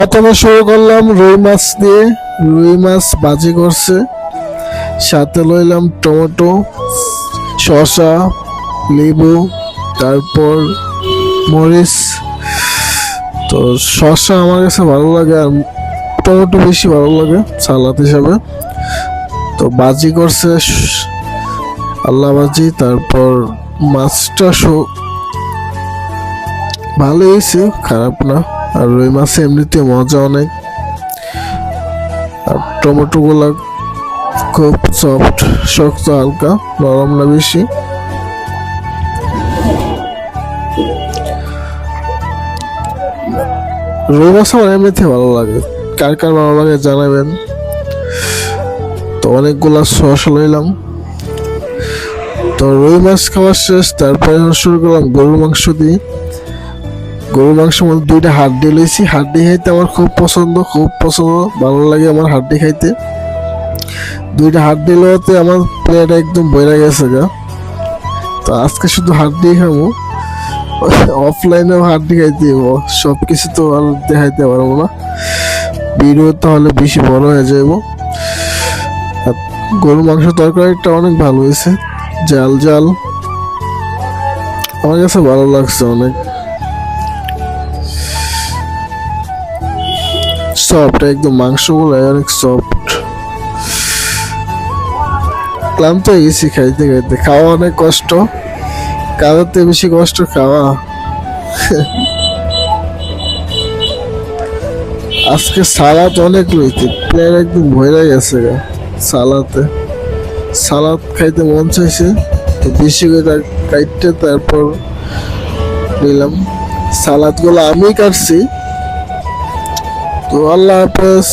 প্রথমে শুরু করলাম রুই মাছ দিয়ে। রুই মাছ ভাজি করছে, সাথে লইলাম টমেটো, শসা, লেবু, তারপর মরিচ। তো শসা আমার কাছে ভালো লাগে আর টমেটো বেশি ভালো লাগে সালাদ হিসাবে। তো ভাজি করছে আল্লাহ ভাজি। তারপর মাছটা ভালো হয়েছে, খারাপ না। আর রুই মাছে এমনিতে মজা অনেক। আর টমেটো গুলা খুব সফট, শক্ত হালকা, নরম না বেশি। রুই মাছ আমার এমনিতে ভালো লাগে, কার কার ভালো লাগে জানাবেন। তো অনেকগুলা সস লইলাম। তো রুই মাছ খাওয়ার শেষ, তারপরে শুরু করলাম গরুর মাংস দিয়ে। গরুর মাংসের মধ্যে 2টা হাড্ডি লইছি। হাড্ডি খাইতে আমার খুব পছন্দ, ভালো লাগে আমার হাড্ডি খাইতে। 2টা হাড্ডি লোতে আমার প্লেট একদম বইরা গেছে গা। তো আজকে শুধু হাড্ডি খাবো, অফলাইনেও হাড্ডি খাইতে হবো। সব কিছু তো আর দেখাইতে পারবো না, ভিডিও তাহলে বেশি বড় হয়ে যাবো। গরুর মাংস তরকারিটা অনেক ভালো হয়েছে, জাল জাল, আমার কাছে ভালো লাগছে অনেক। সফট একদম, মাংসগুলো অনেক সফট। ক্লান্ত হয়ে গেছি খাইতে খাইতে। খাওয়া অনেক কষ্ট, খাওয়াতে বেশি কষ্ট খাওয়া। আজকে সালাদ অনেক লইতে, প্লেট একদম ভরে গেছে গা সালাতে। সালাদ খাইতে মন চাইছে, তো বেশি করে কাইটে তারপর নিলাম। সালাদ গুলো আমি কাটছি। তো আল্লাহ হাফেজ।